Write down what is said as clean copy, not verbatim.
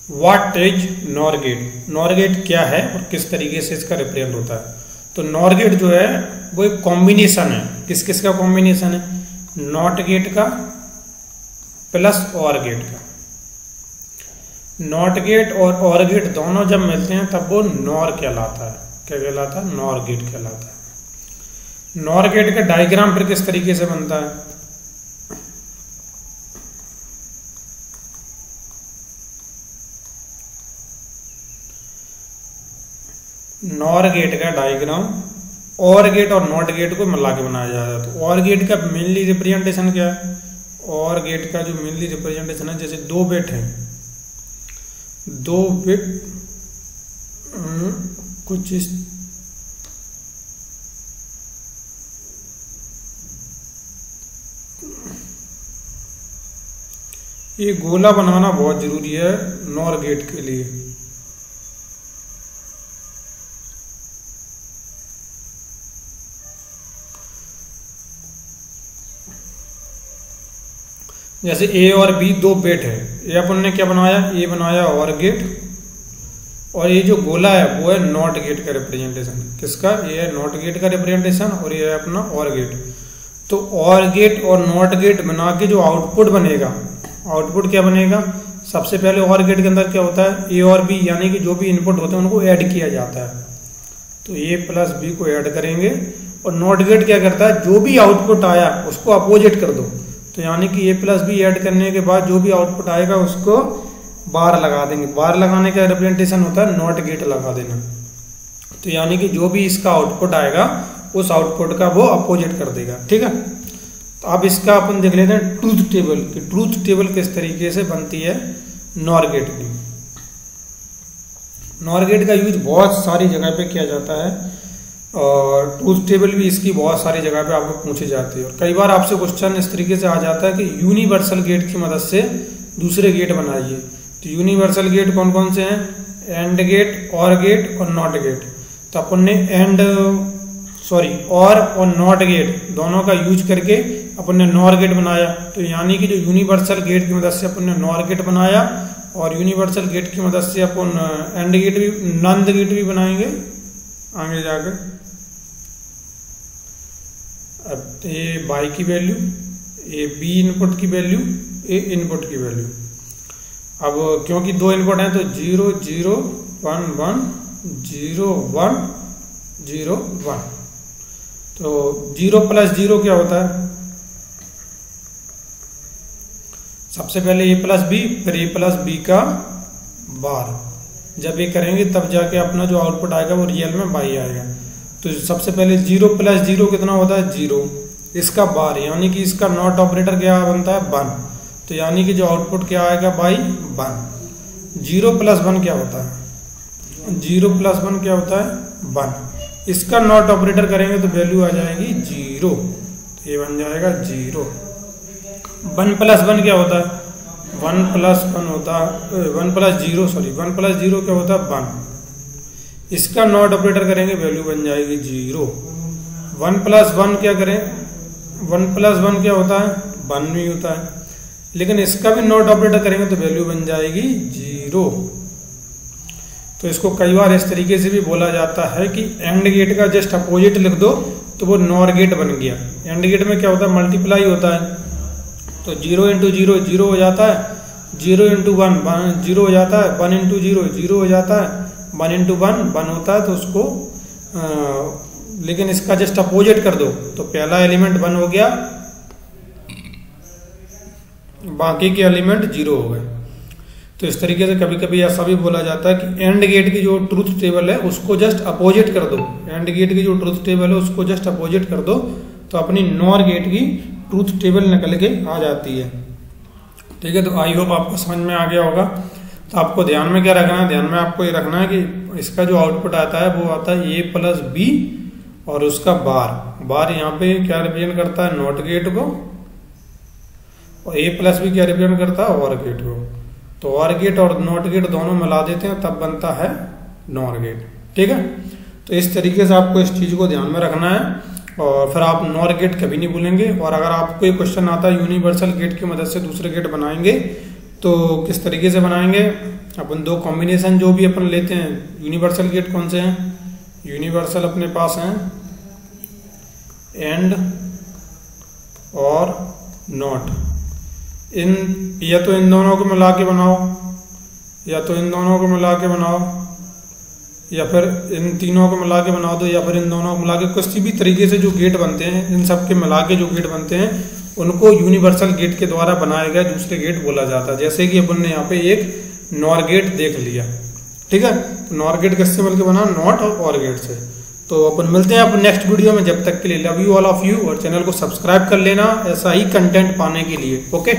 What is NOR gate, NOR gate क्या है और किस तरीके से इसका रिप्रेजेंट होता है। तो नॉर गेट जो है वो एक कॉम्बिनेशन है, किस किस का कॉम्बिनेशन है, नॉट गेट का प्लस और गेट का। नॉट गेट और गेट दोनों जब मिलते हैं तब वो नॉर कहलाता है। क्या कहलाता है? नॉर गेट कहलाता है। नॉर गेट का डायग्राम फिर किस तरीके से बनता है, नॉर गेट का डायग्राम और गेट और नॉट गेट को मिला के बनाया जाता है। तो और गेट का मेनली रिप्रेजेंटेशन क्या है, और गेट का जो मेनली रिप्रेजेंटेशन है, जैसे दो बिट है, दो बिट कुछ इस ये गोला बनाना बहुत जरूरी है नॉर गेट के लिए। जैसे ए और बी दो बिट है, ये अपन ने क्या बनाया, ए बनाया और गेट, और ये जो गोला है वो है नॉट गेट का रिप्रेजेंटेशन। किसका? ये है नॉट गेट का रिप्रेजेंटेशन और ये है अपना और गेट। तो और गेट और नॉट गेट बना के जो आउटपुट बनेगा, आउटपुट क्या बनेगा, सबसे पहले और गेट के अंदर क्या होता है, ए और बी यानी कि जो भी इनपुट होते हैं उनको ऐड किया जाता है। तो ए प्लस बी को ऐड करेंगे, और नॉट गेट क्या करता है, जो भी आउटपुट आया उसको अपोजिट कर दो। तो यानी कि ए प्लस बी ऐड करने के बाद जो भी आउटपुट आएगा उसको बार लगा देंगे। बार लगाने का रिप्रेजेंटेशन होता है नॉट गेट लगा देना। तो यानी कि जो भी इसका आउटपुट आएगा उस आउटपुट का वो अपोजिट कर देगा। ठीक है, तो अब इसका अपन देख लेते हैं ट्रूथ टेबल कि ट्रूथ टेबल किस तरीके से बनती है नॉर गेट की। नॉर गेट का यूज बहुत सारी जगह पे किया जाता है और ट्रूथ टेबल भी इसकी बहुत सारी जगह पे आपको पूछी जाती है। और कई बार आपसे क्वेश्चन इस तरीके से आ जाता है कि यूनिवर्सल गेट की मदद से दूसरे गेट बनाइए। तो यूनिवर्सल गेट कौन कौन से हैं, एंड गेट, और गेट और नॉट गेट। तो अपन ने और नॉट गेट दोनों का यूज करके अपन ने नॉर गेट बनाया। तो यानी कि जो यूनिवर्सल गेट की मदद से अपन ने नॉर गेट बनाया, और यूनिवर्सल गेट की मदद से अपन एंड गेट भी, नंद गेट भी बनाएंगे आगे जाकर। अब ये बाई की वैल्यू, ये बी इनपुट की वैल्यू, ए इनपुट की वैल्यू। अब क्योंकि दो इनपुट हैं तो 0 0 1 1 0 1 0 1। तो 0 प्लस 0 क्या होता है, सबसे पहले ए प्लस बी, फिर ए प्लस बी का बार। जब ये करेंगे तब जाके अपना जो आउटपुट आएगा वो रियल में बाई आएगा। तो सबसे पहले 0 प्लस 0 कितना होता है, 0, इसका बार यानी कि इसका नॉट ऑपरेटर क्या बनता है, 1। तो यानी कि जो आउटपुट क्या आएगा, बाई 1। 0 प्लस 1 क्या होता है, 0 प्लस 1 क्या होता है, 1। इसका नॉट ऑपरेटर करेंगे तो वैल्यू आ जाएगी 0, तो ये बन जाएगा 0। 1 प्लस 1 क्या होता है, 1 प्लस 1 होता है 1 प्लस 0 क्या होता है, 1। इसका नॉट ऑपरेटर करेंगे वैल्यू बन जाएगी 0। 1 प्लस 1 क्या करें, 1 प्लस 1 क्या होता है, 1 भी होता है, लेकिन इसका भी नॉट ऑपरेटर करेंगे तो वैल्यू बन जाएगी 0। तो इसको कई बार इस तरीके से भी बोला जाता है कि एंड गेट का जस्ट अपोजिट लिख दो तो वो नॉर गेट बन गया। एंड गेट में क्या होता है, मल्टीप्लाई होता है। तो 0 इंटू 0 0 हो जाता है, 0 इंटू 1 0 हो जाता है, 1 इंटू 0 0 हो जाता है, 1 इंटू 1 1 होता है। तो उसको लेकिन इसका जस्ट अपोजिट कर दो तो पहला एलिमेंट 1 हो गया, बाकी के एलिमेंट 0 हो गए। तो इस तरीके से कभी कभी ऐसा भी बोला जाता है कि एंड गेट की जो ट्रूथ टेबल है उसको जस्ट अपोजिट कर दो, एंड गेट की जो ट्रूथ टेबल है उसको जस्ट अपोजिट कर दो तो अपनी नॉर गेट की ट्रूथ टेबल निकल के आ जाती है। ठीक है, तो आई होप आपको समझ में आ गया होगा। तो आपको ध्यान में क्या रखना है, ध्यान में आपको ये रखना है कि इसका जो आउटपुट आता है वो आता है ए प्लस बी और उसका बार यहाँ पे क्या रिप्रेजेंट करता है, नॉट गेट को, और ए प्लस बी क्या रिप्रेजेंट करता है, और गेट को। तो और गेट और नॉट गेट दोनों मिला देते हैं तब बनता है नॉर गेट। ठीक है, तो इस तरीके से आपको इस चीज को ध्यान में रखना है और फिर आप नॉर गेट कभी नहीं भूलेंगे। और अगर आपको ये क्वेश्चन आता है यूनिवर्सल गेट की मदद से दूसरे गेट बनाएंगे तो किस तरीके से बनाएंगे अपन, दो कॉम्बिनेशन जो भी अपन लेते हैं, यूनिवर्सल गेट कौन से हैं, यूनिवर्सल अपने पास हैं एंड और नॉट। इन या तो इन दोनों को मिला के बनाओ, या तो इन दोनों को मिला के बनाओ, या फिर इन तीनों को मिला के बना दो, या फिर इन दोनों को मिला के, किसी भी तरीके से जो गेट बनते हैं इन सब के मिला के जो गेट बनते हैं उनको यूनिवर्सल गेट के द्वारा बनाए गए दूसरे गेट बोला जाता है। जैसे कि अपन ने यहाँ पे एक नॉर गेट देख लिया, ठीक है। तो नॉर गेट किससे मिलकर बना, नॉट और गेट से। तो अपन मिलते हैं अपन नेक्स्ट वीडियो में, जब तक के लिए love you all of you, और चैनल को सब्सक्राइब कर लेना ऐसा ही कंटेंट पाने के लिए। ओके।